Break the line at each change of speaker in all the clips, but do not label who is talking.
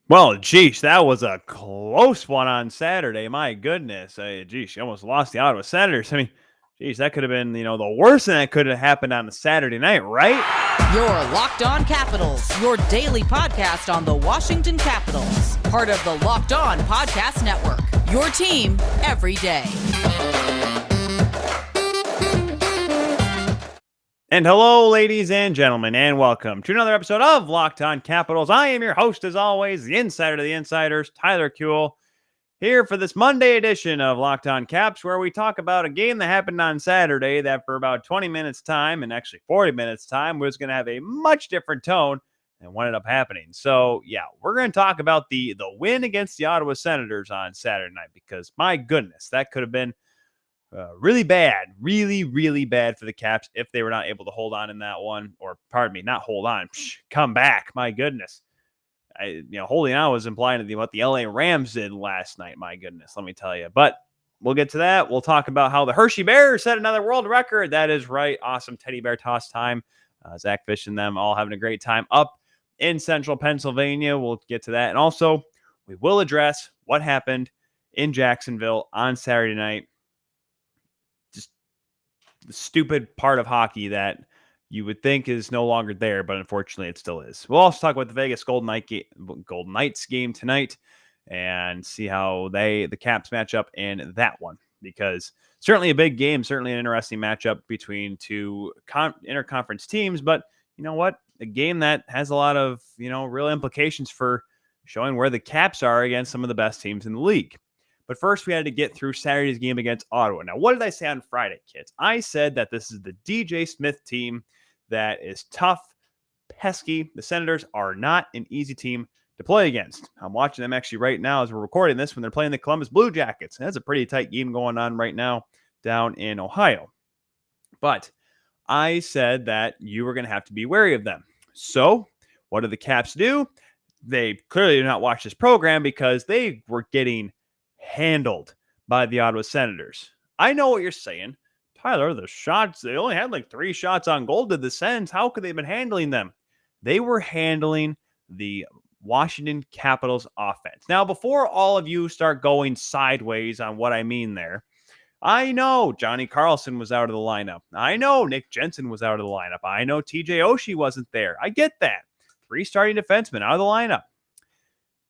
Well, geez, that was a close one on Saturday. My goodness. Geez, she almost lost the Ottawa Senators. I mean, geez, that could have been, the worst thing that could have happened on a Saturday night, right?
Your Locked On Capitals, your daily podcast on the Washington Capitals. Part of the Locked On Podcast Network, your team every day.
And hello, ladies and gentlemen, and welcome to another episode of Locked On Capitals. I am your host, as always, the insider to the insiders, Tyler Kuehl, here for this Monday edition of Locked On Caps, where we talk about a game that happened on Saturday that for about 20 minutes time, and actually 40 minutes time, was going to have a much different tone than what ended up happening. So, yeah, we're going to talk about the win against the Ottawa Senators on Saturday night, because my goodness, that could have been really bad, really bad for the Caps if they were not able to hold on in that one, or pardon me, not hold on, come back. My goodness, holding on was implying to what the LA Rams did last night. My goodness, let me tell you. But we'll get to that. We'll talk about how the Hershey Bears set another world record. That is right, awesome teddy bear toss time. Zach Fish and them all having a great time up in Central Pennsylvania. We'll get to that, and also we will address what happened in Jacksonville on Saturday night. The stupid part of hockey that you would think is no longer there, but unfortunately it still is. We'll also talk about the Vegas Golden Knights game tonight and see how the Caps match up in that one, because certainly a big game, certainly an interesting matchup between two interconference teams, but you know what? A game that has a lot of, real implications for showing where the Caps are against some of the best teams in the league. But first, we had to get through Saturday's game against Ottawa. Now, what did I say on Friday, kids? I said that this is the DJ Smith team that is tough, pesky. The Senators are not an easy team to play against. I'm watching them actually right now as we're recording this when they're playing the Columbus Blue Jackets. And that's a pretty tight game going on right now down in Ohio. But I said that you were going to have to be wary of them. So what did the Caps do? They clearly did not watch this program because they were getting handled by the Ottawa Senators. I know what you're saying. Tyler, the shots, they only had like 3 shots on goal to the Sens. How could they have been handling them? They were handling the Washington Capitals offense. Now, before all of you start going sideways on what I mean there, I know Johnny Carlson was out of the lineup. I know Nick Jensen was out of the lineup. I know TJ Oshie wasn't there. I get that. 3 starting defensemen out of the lineup.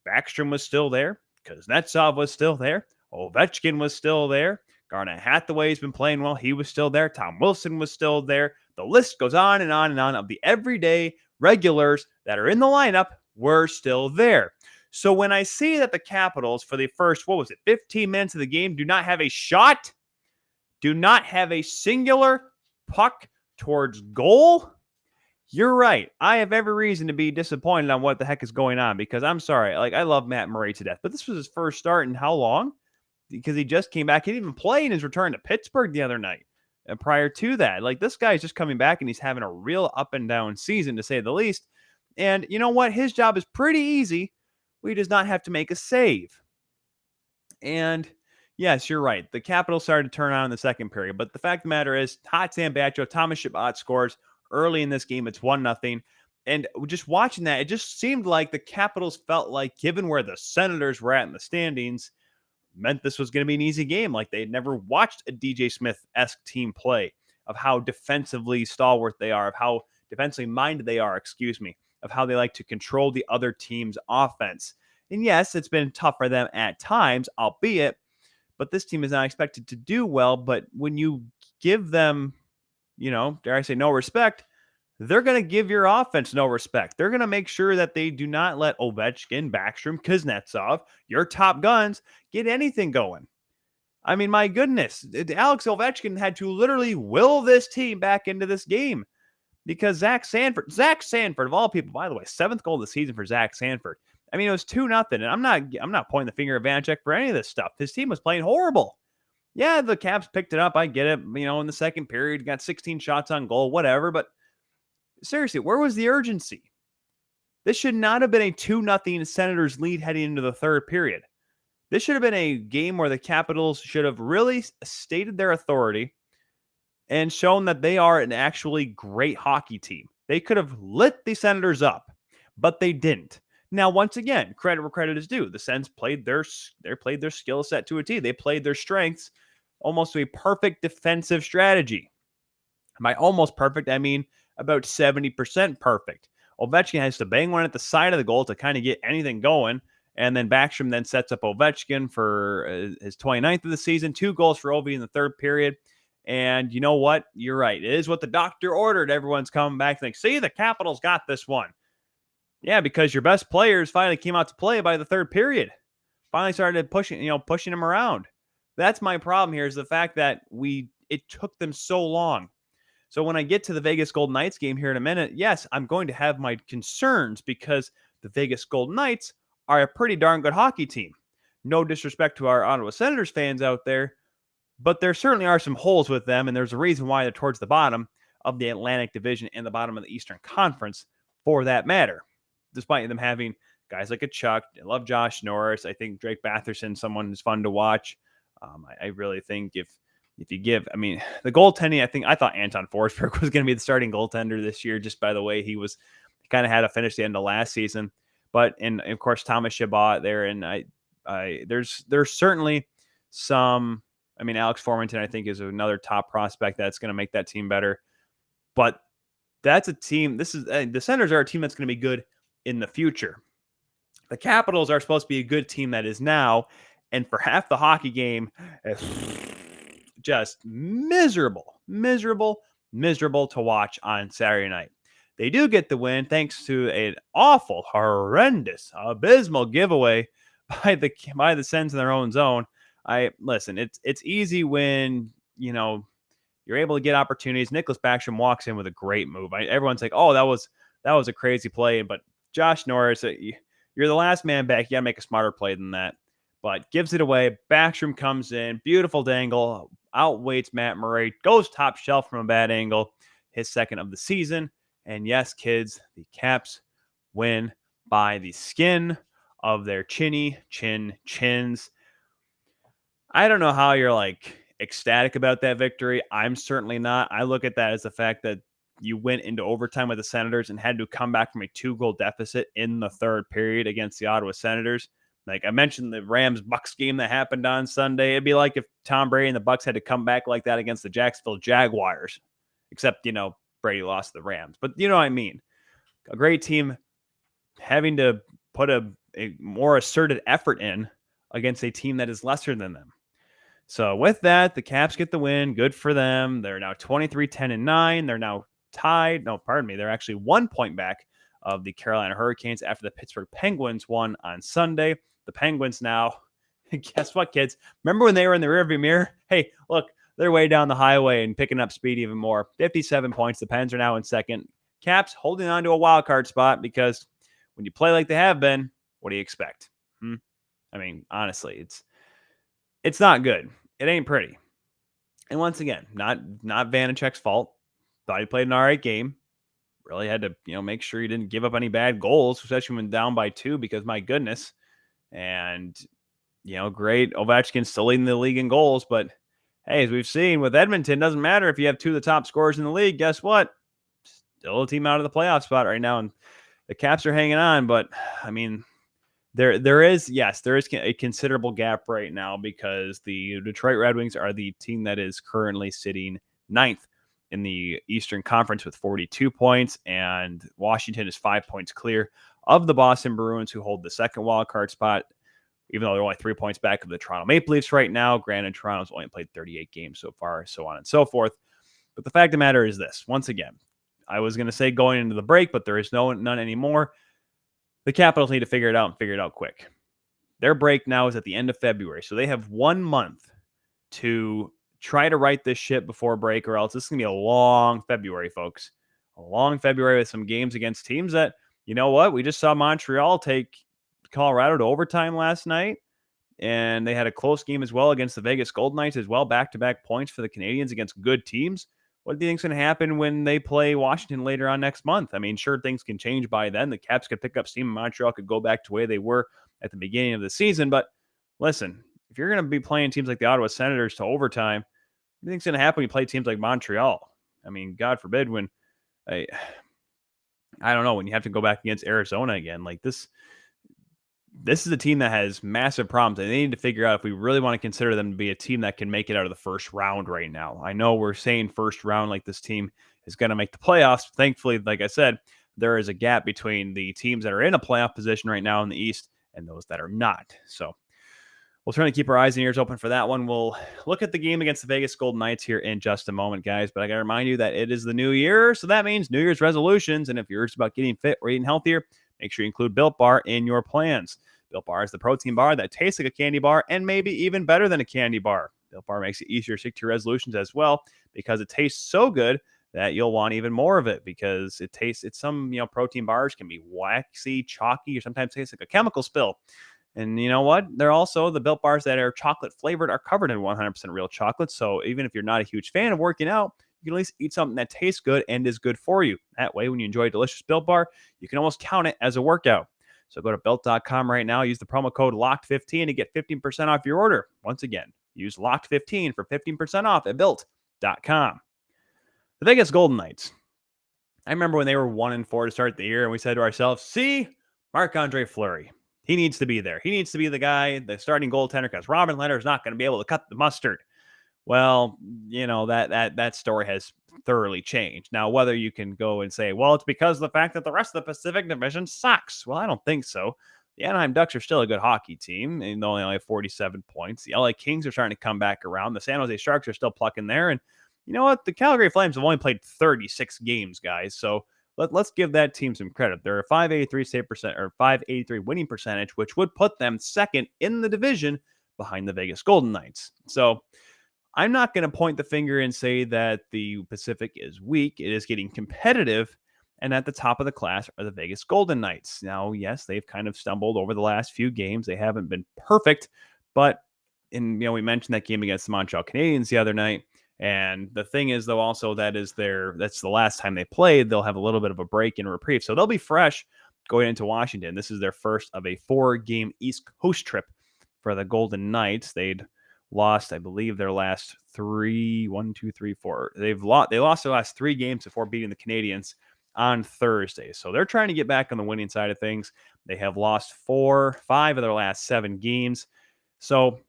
Backstrom was still there. Kuznetsov was still there. Ovechkin was still there. Garnet Hathaway's been playing well. He was still there. Tom Wilson was still there. The list goes on and on and on of the everyday regulars that are in the lineup were still there. So when I see that the Capitals for the first, 15 minutes of the game do not have a shot, do not have a singular puck towards goal, you're right. I have every reason to be disappointed on what the heck is going on, because I'm sorry. I love Matt Murray to death, but this was his first start in how long? Because he just came back. He didn't even play in his return to Pittsburgh the other night. And prior to that, this guy's just coming back and he's having a real up and down season, to say the least. And you know what? His job is pretty easy. He does not have to make a save. And yes, you're right. The Capitals started to turn on in the second period, but the fact of the matter is, Hot Sam Batcho, Thomas Chabot scores early in this game. It's 1-0. And just watching that, it just seemed like the Capitals felt like, given where the Senators were at in the standings, meant this was going to be an easy game. Like they had never watched a DJ Smith-esque team play, of how defensively stalwart they are, of how defensively minded they are, of how they like to control the other team's offense. And yes, it's been tough for them at times, albeit, but this team is not expected to do well. But when you give them, dare I say, no respect, they're going to give your offense no respect. They're going to make sure that they do not let Ovechkin, Backstrom, Kuznetsov, your top guns, get anything going. I mean, my goodness, Alex Ovechkin had to literally will this team back into this game, because Zach Sanford, of all people, by the way, 7th goal of the season for Zach Sanford. I mean, it was 2-0, and I'm not pointing the finger at Vanacek for any of this stuff. His team was playing horrible. Yeah, the Caps picked it up. I get it. In the second period, got 16 shots on goal, whatever. But seriously, where was the urgency? This should not have been a 2-0 Senators lead heading into the third period. This should have been a game where the Capitals should have really stated their authority and shown that they are an actually great hockey team. They could have lit the Senators up, but they didn't. Now, once again, credit where credit is due. The Sens played their skill set to a T. They played their strengths almost to a perfect defensive strategy. By almost perfect, I mean about 70% perfect. Ovechkin has to bang one at the side of the goal to kind of get anything going. And then Backstrom then sets up Ovechkin for his 29th of the season. 2 goals for Ovi in the third period. And you know what? You're right. It is what the doctor ordered. Everyone's coming back and see, the Capitals got this one. Yeah, because your best players finally came out to play by the third period. Finally started pushing them around. That's my problem here, is the fact that it took them so long. So when I get to the Vegas Golden Knights game here in a minute, yes, I'm going to have my concerns because the Vegas Golden Knights are a pretty darn good hockey team. No disrespect to our Ottawa Senators fans out there, but there certainly are some holes with them, and there's a reason why they're towards the bottom of the Atlantic Division and the bottom of the Eastern Conference, for that matter. Despite them having guys like a Chuck, I love Josh Norris. I think Drake Batherson, someone who's fun to watch. I really think if you give, the goaltending, I thought Anton Forsberg was going to be the starting goaltender this year, just by the way he kind of had to finish the end of last season. And of course, Thomas Chabot there. And there's certainly some, Alex Formanton, I think, is another top prospect that's going to make that team better. But that's a team. The Senators are a team that's going to be good in the future. The Capitals are supposed to be a good team that is now. And for half the hockey game, just miserable to watch on Saturday night. They do get the win thanks to an awful, horrendous, abysmal giveaway by the Sens in their own zone. It's easy when you're able to get opportunities. Nicklas Backstrom walks in with a great move. Everyone's like, "Oh, that was a crazy play," but Josh Norris, you're the last man back. You got to make a smarter play than that. But gives it away. Backstrom comes in. Beautiful dangle. Outweights Matt Murray. Goes top shelf from a bad angle. His second of the season. And yes, kids, the Caps win by the skin of their chins. I don't know how you're ecstatic about that victory. I'm certainly not. I look at that as the fact that you went into overtime with the Senators and had to come back from a 2-goal deficit in the third period against the Ottawa Senators. Like I mentioned, the Rams-Bucks game that happened on Sunday, it'd be like if Tom Brady and the Bucks had to come back like that against the Jacksonville Jaguars, except, Brady lost the Rams. But you know what I mean? A great team having to put a more asserted effort in against a team that is lesser than them. So with that, the Caps get the win. Good for them. They're now 23-10-9. They're now tied. No, pardon me. They're actually 1 point back of the Carolina Hurricanes after the Pittsburgh Penguins won on Sunday. The Penguins now, guess what, kids? Remember when they were in the rearview mirror? Hey, look, they're way down the highway and picking up speed even more. 57 points. The Pens are now in second. Caps holding on to a wild card spot because when you play like they have been, what do you expect? Honestly, it's not good. It ain't pretty. And once again, not Vanacek's fault. Thought he played an all right game. Really had to, make sure he didn't give up any bad goals, especially when down by 2, because my goodness. And, great. Ovechkin's still leading the league in goals. But, hey, as we've seen with Edmonton, doesn't matter if you have 2 of the top scorers in the league. Guess what? Still a team out of the playoff spot right now. And the Caps are hanging on. But, there is a considerable gap right now because the Detroit Red Wings are the team that is currently sitting 9th in the Eastern Conference with 42 points, and Washington is 5 points clear of the Boston Bruins, who hold the second wild card spot, even though they're only 3 points back of the Toronto Maple Leafs right now. Granted, Toronto's only played 38 games so far, so on and so forth. But the fact of the matter is this. Once again, I was going to say going into the break, but there is none anymore. The Capitals need to figure it out and figure it out quick. Their break now is at the end of February, so they have 1 month to try to right this ship before break, or else this is going to be a long February, folks. A long February with some games against teams that, you know what? We just saw Montreal take Colorado to overtime last night, and they had a close game as well against the Vegas Golden Knights as well, back-to-back points for the Canadians against good teams. What do you think is going to happen when they play Washington later on next month? Sure, things can change by then. The Caps could pick up steam, and Montreal could go back to where they were at the beginning of the season. But listen, if you're going to be playing teams like the Ottawa Senators to overtime, what do you think's going to happen when you play teams like Montreal? God forbid when I don't know, when you have to go back against Arizona again. Like this this is a team that has massive problems, and they need to figure out if we really want to consider them to be a team that can make it out of the first round right now. I know we're saying first round like this team is going to make the playoffs. Thankfully, like I said, there is a gap between the teams that are in a playoff position right now in the East and those that are not. So we'll try to keep our eyes and ears open for that one. We'll look at the game against the Vegas Golden Knights here in just a moment, guys. But I got to remind you that it is the new year, so that means New Year's resolutions. And if you're just about getting fit or eating healthier, make sure you include Built Bar in your plans. Built Bar is the protein bar that tastes like a candy bar and maybe even better than a candy bar. Built Bar makes it easier to stick to your resolutions as well because it tastes so good that you'll want even more of it because it's some, protein bars can be waxy, chalky, or sometimes taste like a chemical spill. And you know what? They're also the Built Bars that are chocolate flavored are covered in 100% real chocolate. So even if you're not a huge fan of working out, you can at least eat something that tastes good and is good for you. That way, when you enjoy a delicious Built Bar, you can almost count it as a workout. So go to Built.com right now. Use the promo code LOCKED15 to get 15% off your order. Once again, use LOCKED15 for 15% off at Built.com. The Vegas Golden Knights. I remember when they were 1-4 to start the year, and we said to ourselves, see, Marc-Andre Fleury. He needs to be there. He needs to be the guy, the starting goaltender, because Robin Lehner is not going to be able to cut the mustard. Well, that story has thoroughly changed. Now, whether you can go and say, well, it's because of the fact that the rest of the Pacific Division sucks. Well, I don't think so. The Anaheim Ducks are still a good hockey team, and they only have 47 points. The LA Kings are starting to come back around. The San Jose Sharks are still plucking there. And you know what? The Calgary Flames have only played 36 games, guys. So let's give that team some credit. They're a 583 save percent or 583 winning percentage, which would put them second in the division behind the Vegas Golden Knights. So I'm not going to point the finger and say that the Pacific is weak. It is getting competitive. And at the top of the class are the Vegas Golden Knights. Now, yes, they've kind of stumbled over the last few games. They haven't been perfect, but we mentioned that game against the Montreal Canadiens the other night. And the thing is, though, also that's the last time they played. They'll have a little bit of a break and reprieve. So they'll be fresh going into Washington. This is their first of a 4-game East Coast trip for the Golden Knights. They'd lost, I believe, their last 3, 1, 2, 3, 4. They lost their last 3 games before beating the Canadiens on Thursday. So they're trying to get back on the winning side of things. They have lost 5 of their last 7 games. So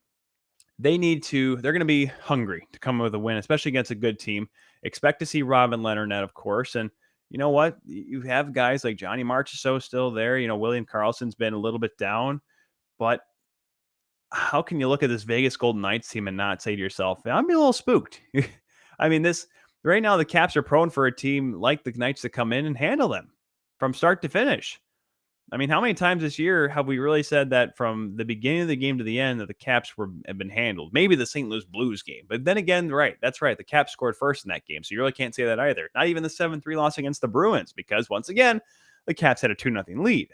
they're going to be hungry to come with a win, especially against a good team. Expect to see Robin Lehner net, of course. And you know what? You have guys like Johnny Marchessault still there. William Karlsson's been a little bit down. But how can you look at this Vegas Golden Knights team and not say to yourself, I'm a little spooked? I mean, right now the Caps are prone for a team like the Knights to come in and handle them from start to finish. I mean, how many times this year have we really said that from the beginning of the game to the end that the Caps have been handled? Maybe the St. Louis Blues game. But then again, that's right. The Caps scored first in that game. So you really can't say that either. Not even the 7-3 loss against the Bruins because, once again, the Caps had a 2-0 lead.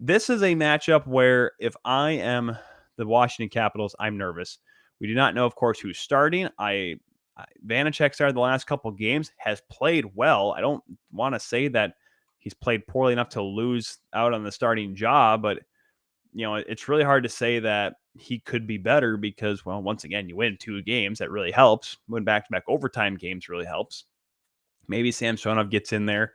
This is a matchup where if I am the Washington Capitals, I'm nervous. We do not know, of course, who's starting. Vanacek started the last couple of games, has played well. I don't want to say that he's played poorly enough to lose out on the starting job, but it's really hard to say that he could be better because, well, once again, you win 2 games. That really helps. Win back-to-back overtime games really helps. Maybe Samsonov gets in there.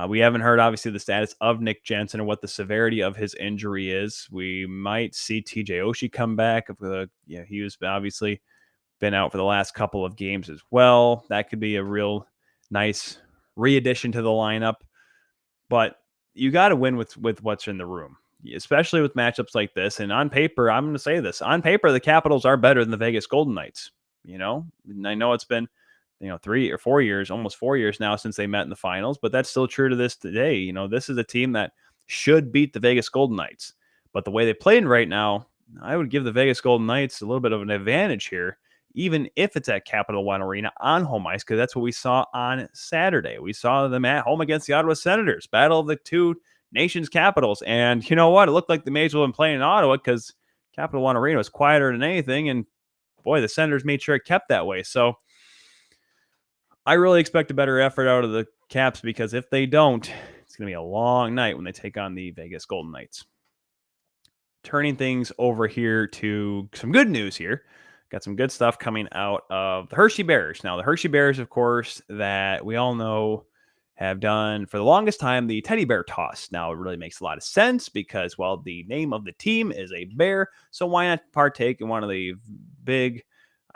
We haven't heard, obviously, the status of Nick Jensen or what the severity of his injury is. We might see TJ Oshie come back. He was obviously been out for the last couple of games as well. That could be a real nice re-addition to the lineup. But you got to win with what's in the room, especially with matchups like this. And on paper, I'm going to say this. On paper, the Capitals are better than the Vegas Golden Knights. And I know it's been 3 or 4 years, almost 4 years now since they met in the finals, but that's still true to this today. This is a team that should beat the Vegas Golden Knights. But the way they played right now, I would give the Vegas Golden Knights a little bit of an advantage here, even if it's at Capital One Arena on home ice, because that's what we saw on Saturday. We saw them at home against the Ottawa Senators, battle of the 2 nations' capitals. And you know what? It looked like the Mage will have been playing in Ottawa because Capital One Arena was quieter than anything. And boy, the Senators made sure it kept that way. So I really expect a better effort out of the Caps because if they don't, it's going to be a long night when they take on the Vegas Golden Knights. Turning things over here to some good news here. Got some good stuff coming out of the Hershey Bears. Now, the Hershey Bears, of course, that we all know have done for the longest time the teddy bear toss. Now, it really makes a lot of sense because, well, the name of the team is a bear. So why not partake in one of the big,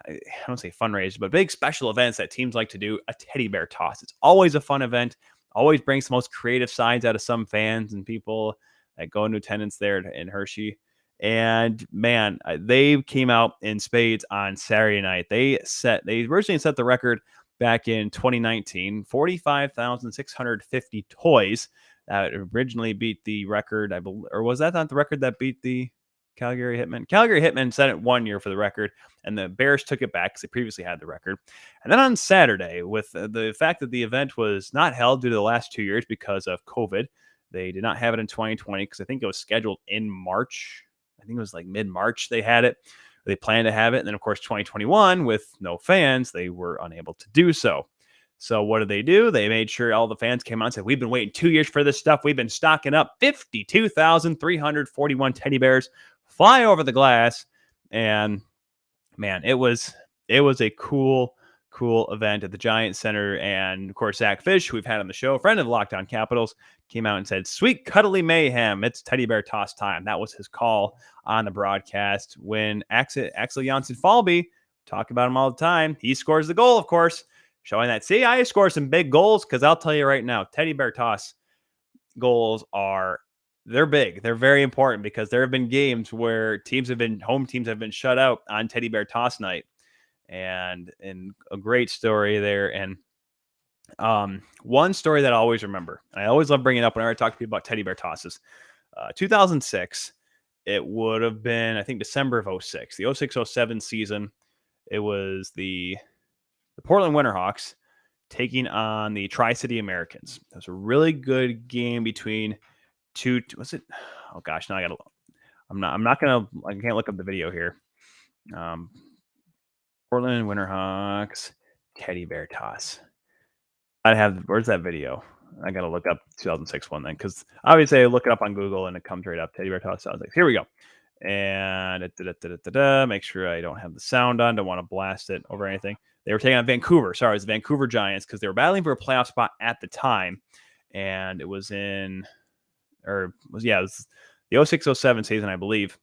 I don't say fundraisers, but big special events that teams like to do, a teddy bear toss. It's always a fun event, always brings the most creative sides out of some fans and people that go into attendance there in Hershey. And man, they came out in spades on Saturday night. They originally set the record back in 2019, 45,650 toys. That originally beat the record, I believe, or was that not the record that beat the Calgary Hitmen? Calgary Hitmen set it 1 year for the record, and the Bears took it back because they previously had the record. And then on Saturday, with the fact that the event was not held due to the last 2 years because of COVID, they did not have it in 2020 because I think it was scheduled in March. I think it was like mid-March they had it. They planned to have it. And then, of course, 2021, with no fans, they were unable to do so. So what did they do? They made sure all the fans came out and said, we've been waiting 2 years for this stuff. We've been stocking up 52,341 teddy bears, fly over the glass. And man, it was a cool event at the Giant Center. And of course, Zach Fish, who we've had on the show, friend of the Locked On Capitals, came out and said, sweet cuddly mayhem, it's teddy bear toss time. That was his call on the broadcast when Axel Janssen-Falby, talk about him all the time, he scores the goal, of course, showing that, see, I score some big goals, because I'll tell you right now, teddy bear toss goals they're big. They're very important because there have been games where home teams have been shut out on teddy bear toss night. And a great story there. And one story that I always remember, and I always love bringing it up whenever I talk to people about teddy bear tosses. 2006, it would have been, I think, December of 06, the 06-07 season. It was the Portland Winterhawks taking on the Tri-City Americans. It was a really good game between was it? Oh gosh, now I can't look up the video here. Portland Winterhawks teddy bear toss. Where's that video? I got to look up 2006 one then, because obviously I look it up on Google and it comes right up. Teddy bear toss. I was like, here we go. And make sure I don't have the sound on. Don't want to blast it over anything. They were taking on Vancouver. Sorry, it was the Vancouver Giants, because they were battling for a playoff spot at the time. And it was the 06-07 season, I believe.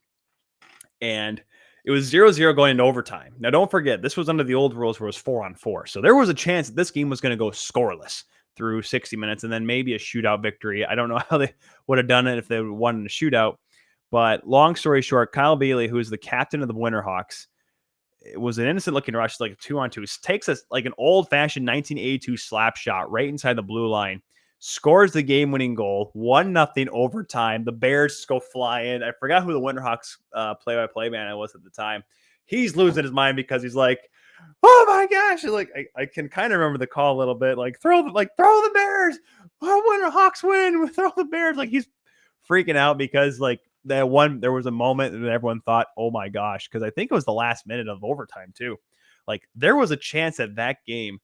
And it was 0-0 going into overtime. Now, don't forget, this was under the old rules where it was 4-on-4. So there was a chance that this game was going to go scoreless through 60 minutes and then maybe a shootout victory. I don't know how they would have done it if they won in a shootout. But long story short, Kyle Bailey, who is the captain of the Winterhawks, it was an innocent-looking rush, like a 2-on-2. Takes us like an old-fashioned 1982 slap shot right inside the blue line. Scores the game-winning goal, 1-0 overtime. The Bears go flying. I forgot who the Winterhawks play-by-play man was at the time. He's losing his mind because he's like, "Oh my gosh!" Like I can kind of remember the call a little bit. Like throw the Bears. Oh, Winterhawks win. Throw the Bears. Like he's freaking out because like there was a moment that everyone thought, "Oh my gosh," because I think it was the last minute of overtime too. Like there was a chance that game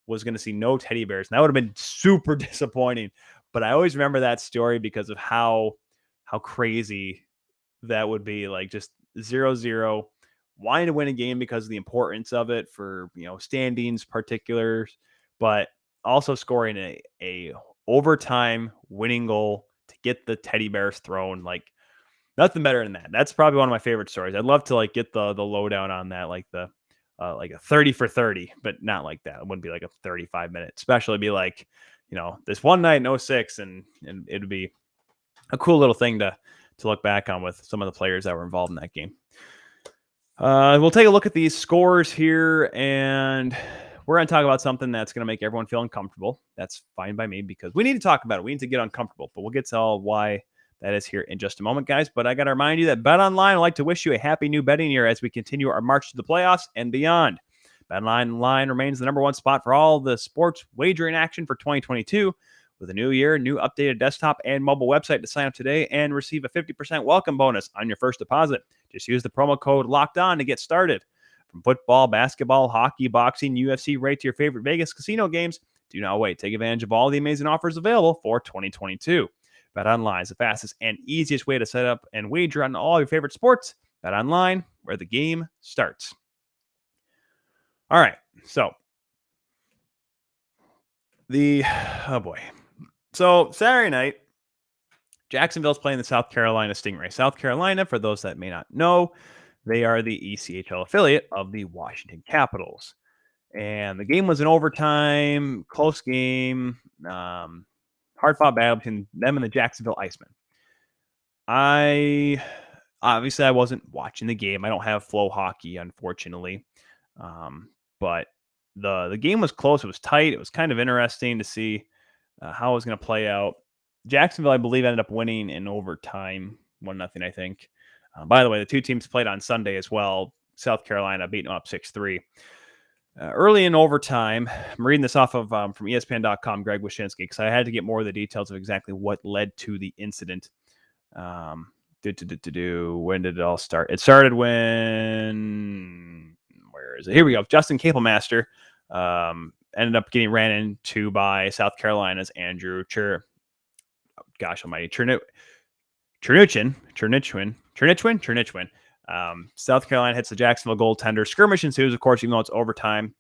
was going to see no teddy bears. And that would have been super disappointing. But I always remember that story because of how crazy that would be. Like just 0-0, wanting to win a game because of the importance of it for, standings particulars, but also scoring a overtime winning goal to get the teddy bears thrown. Like nothing better than that. That's probably one of my favorite stories. I'd love to like get the lowdown on that, like a 30 for 30, but not like that. It wouldn't be like a 35-minute special. It'd be like, this one night in 06, and it'd be a cool little thing to look back on with some of the players that were involved in that game. We'll take a look at these scores here, and we're going to talk about something that's going to make everyone feel uncomfortable. That's fine by me because we need to talk about it. We need to get uncomfortable, but we'll get to all why that is here in just a moment, guys. But I got to remind you that BetOnline would like to wish you a happy new betting year as we continue our march to the playoffs and beyond. BetOnline remains the number one spot for all the sports wagering action for 2022. With a new year, new updated desktop and mobile website to sign up today and receive a 50% welcome bonus on your first deposit. Just use the promo code LOCKEDON to get started. From football, basketball, hockey, boxing, UFC, right to your favorite Vegas casino games, do not wait. Take advantage of all the amazing offers available for 2022. BetOnline is the fastest and easiest way to set up and wager on all your favorite sports. BetOnline, where the game starts. All right, so Oh boy. So Saturday night, Jacksonville's playing the South Carolina Stingray. South Carolina, for those that may not know, they are the ECHL affiliate of the Washington Capitals. And the game was in overtime, close game, hard fought battle between them and the Jacksonville Icemen. I wasn't watching the game. I don't have Flow Hockey, unfortunately. But the game was close. It was tight. It was kind of interesting to see how it was going to play out. Jacksonville, I believe, ended up winning in overtime, 1-0, I think. By the way, the two teams played on Sunday as well. South Carolina beating them up 6-3. Early in overtime, I'm reading this off of from ESPN.com, Greg Wyshynski, because I had to get more of the details of exactly what led to the incident. When did it all start? It started when, where is it? Here we go. Justin Capelmaster ended up getting ran into by South Carolina's Andrew Chernichwin. South Carolina hits the Jacksonville goaltender. Skirmish ensues, of course, even though it's overtime.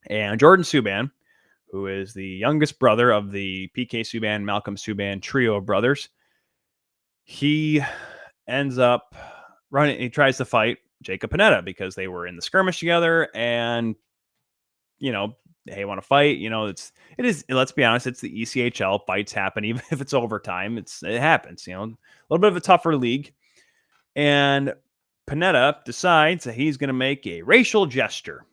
And Jordan Subban, who is the youngest brother of the PK Subban, Malcolm Subban trio of brothers, he ends up running. He tries to fight Jacob Panetta because they were in the skirmish together, and they want to fight. It is. Let's be honest, it's the ECHL. Fights happen, even if it's overtime. It happens. A little bit of a tougher league, and Panetta decides that he's going to make a racial gesture.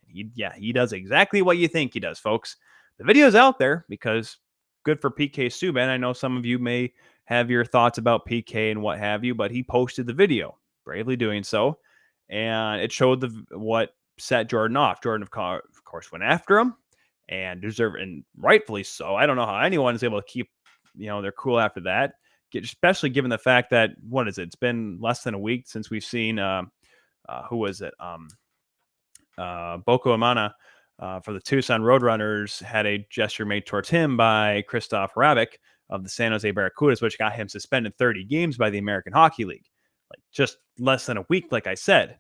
He does exactly what you think he does, folks. The video's out there because good for PK Subban. I know some of you may have your thoughts about PK and what have you, but he posted the video, bravely doing so, and it showed what set Jordan off. Jordan, of course, went after him, and rightfully so. I don't know how anyone is able to keep their cool after that, especially given the fact that it's been less than a week since we've seen who was it? Boko Amana for the Tucson Roadrunners had a gesture made towards him by Christoph Rabik of the San Jose Barracudas, which got him suspended 30 games by the American Hockey League. Just less than a week, like I said.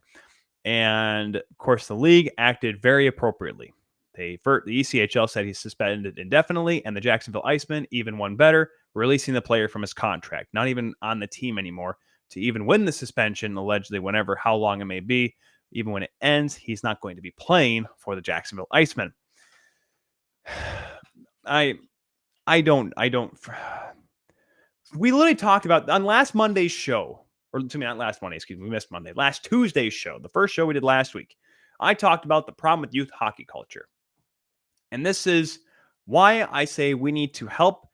And, of course, the league acted very appropriately. The ECHL said he's suspended indefinitely, and the Jacksonville Icemen, even one better, releasing the player from his contract, not even on the team anymore, to even win the suspension, allegedly, how long it may be. Even when it ends, he's not going to be playing for the Jacksonville Icemen. We literally talked about on last Monday's show, not last Monday, we missed Monday. Last Tuesday's show, the first show we did last week, I talked about the problem with youth hockey culture. And this is why I say we need to help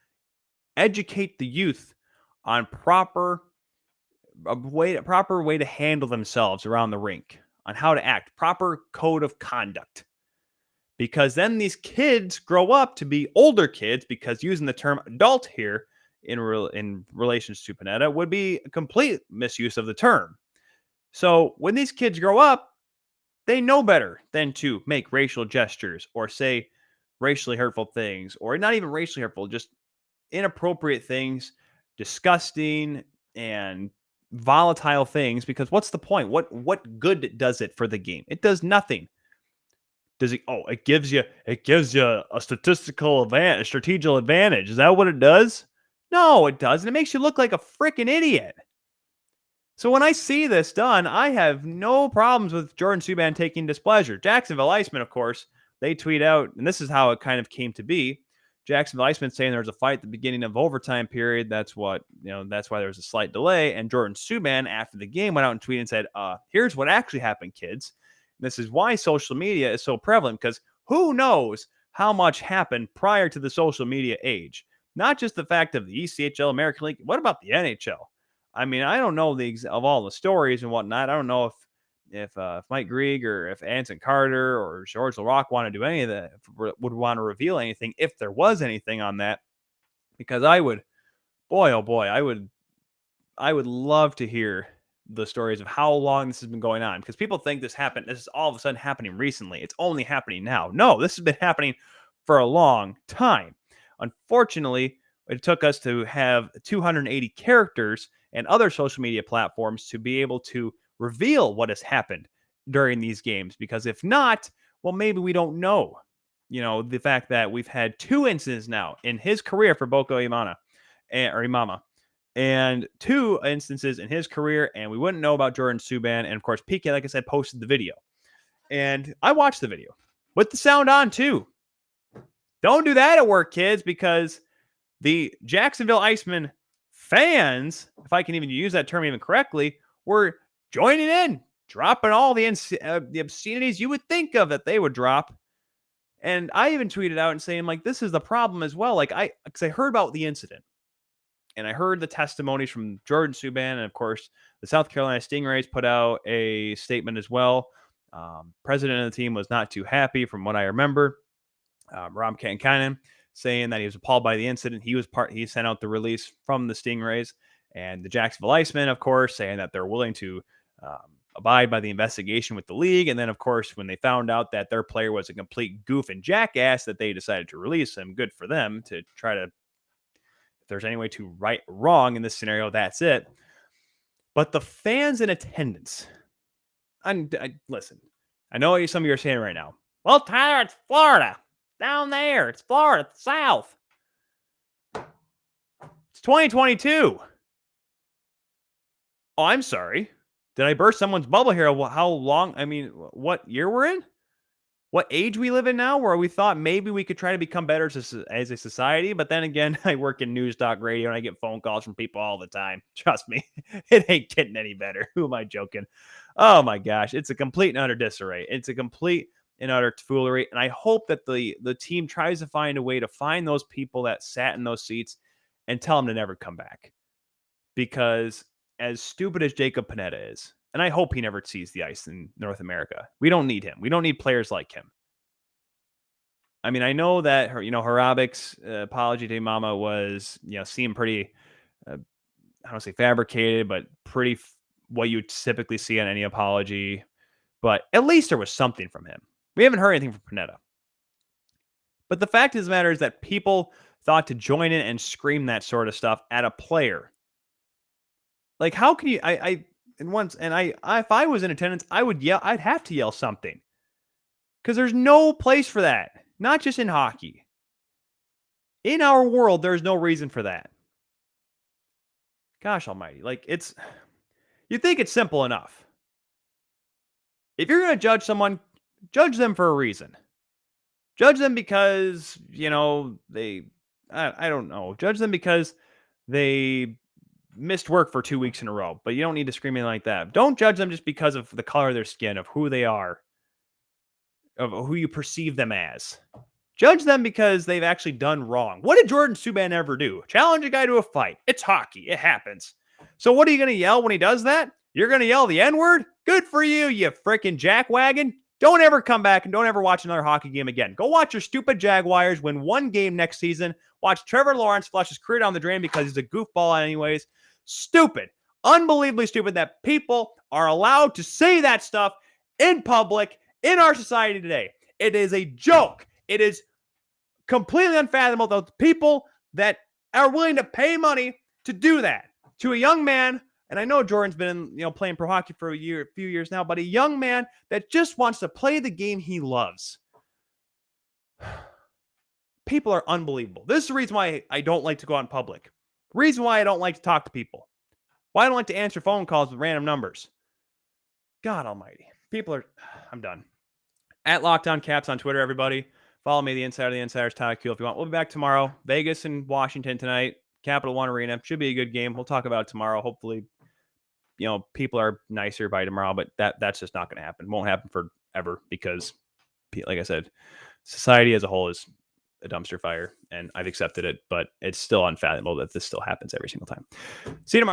educate the youth on proper way to handle themselves around the rink, on how to act, proper code of conduct. Because then these kids grow up to be older kids, because using the term adult here in relations to Panetta would be a complete misuse of the term. So when these kids grow up, they know better than to make racial gestures or say racially hurtful things, or not even racially hurtful, just inappropriate things, disgusting and volatile things, because what's the point? What good does it for the game? It does nothing. Does it? Oh, it gives you a strategical advantage. Is that what it does? No, it doesn't. It makes you look like a freaking idiot. So when I see this done, I have no problems with Jordan Subban taking displeasure. Jacksonville Icemen, of course, they tweet out, and this is how it kind of came to be. Jacksonville Icemen saying there was a fight at the beginning of overtime period. That's why there was a slight delay. And Jordan Subban, after the game, went out and tweeted and said, here's what actually happened, kids. And this is why social media is so prevalent, because who knows how much happened prior to the social media age? Not just the fact of the ECHL, American League. What about the NHL? I mean, I don't know of all the stories and whatnot. I don't know if Mike Grieg or if Anson Carter or George LaRocque want to do any of that, would want to reveal anything, if there was anything on that, because I would love to hear the stories of how long this has been going on, because people think this is all of a sudden happening recently. It's only happening now. No, this has been happening for a long time. Unfortunately, it took us to have 280 characters and other social media platforms to be able to reveal what has happened during these games, because if not, well, maybe we don't know. the fact that we've had 2 incidents now in his career for Boko Imama, and 2 instances in his career, and we wouldn't know about Jordan Subban. And of course, PK, like I said, posted the video, and I watched the video with the sound on too. Don't do that at work, kids, because the Jacksonville Icemen fans, if I can even use that term even correctly, were joining in, dropping all the obscenities you would think of that they would drop. And I even tweeted out and saying, like, this is the problem as well. Because I heard about the incident, and I heard the testimonies from Jordan Subban, and of course, the South Carolina Stingrays put out a statement as well. President of the team was not too happy, from what I remember. Rob Kankanen saying that he was appalled by the incident. He sent out the release from the Stingrays, and the Jacksonville Icemen, of course, saying that they're willing to abide by the investigation with the league. And then, of course, when they found out that their player was a complete goof and jackass, that they decided to release him. Good for them to try to, if there's any way to right wrong in this scenario, that's it. But the fans in attendance, listen, I know some of you are saying right now, well, Tyler, it's Florida. Down there. It's Florida. It's South. It's 2022. Oh, I'm sorry. Did I burst someone's bubble here? How long? I mean, what year we're in? What age we live in now, where we thought maybe we could try to become better as a society. But then again, I work in news talk radio and I get phone calls from people all the time. Trust me, it ain't getting any better. Who am I joking? Oh my gosh. It's a complete and utter disarray. It's a complete and utter foolery. And I hope that the team tries to find a way to find those people that sat in those seats and tell them to never come back. Because as stupid as Jacob Panetta is, and I hope he never sees the ice in North America, we don't need him. We don't need players like him. I mean, I know that Harabic's apology to Mama was, seemed pretty, I don't say fabricated, but pretty what you typically see on any apology. But at least there was something from him. We haven't heard anything from Panetta. But the fact of the matter is that people thought to join in and scream that sort of stuff at a player. Like, how can you? If I was in attendance, I would yell. I'd have to yell something, because there's no place for that. Not just in hockey. In our world, there's no reason for that. Gosh almighty. You think it's simple enough. If you're going to judge someone, judge them for a reason. Judge them because, I don't know. Judge them because they missed work for 2 weeks in a row, but you don't need to scream in like that. Don't judge them just because of the color of their skin, of who they are, of who you perceive them as. Judge them because they've actually done wrong. What did Jordan Subban ever do? Challenge a guy to a fight. It's hockey. It happens. So what are you going to yell when he does that? You're going to yell the N-word? Good for you, you freaking jackwagon. Don't ever come back and don't ever watch another hockey game again. Go watch your stupid Jaguars win one game next season. Watch Trevor Lawrence flush his career down the drain because he's a goofball anyways. Stupid. Unbelievably stupid that people are allowed to say that stuff in public in our society today. It is a joke. It is completely unfathomable that people that are willing to pay money to do that to a young man. And I know Jordan's been, playing pro hockey for a few years now, but a young man that just wants to play the game he loves. People are unbelievable. This is the reason why I don't like to go out in public. Reason why I don't like to talk to people. Why I don't like to answer phone calls with random numbers. God almighty. I'm done. At Lockdown Caps on Twitter, everybody. Follow me, the Insider's Tyler Kuehl, if you want. We'll be back tomorrow. Vegas and Washington tonight. Capital One Arena. Should be a good game. We'll talk about it tomorrow. Hopefully, people are nicer by tomorrow, but that's just not going to happen. Won't happen forever because, like I said, society as a whole is a dumpster fire, and I've accepted it, but it's still unfathomable that this still happens every single time. See you tomorrow.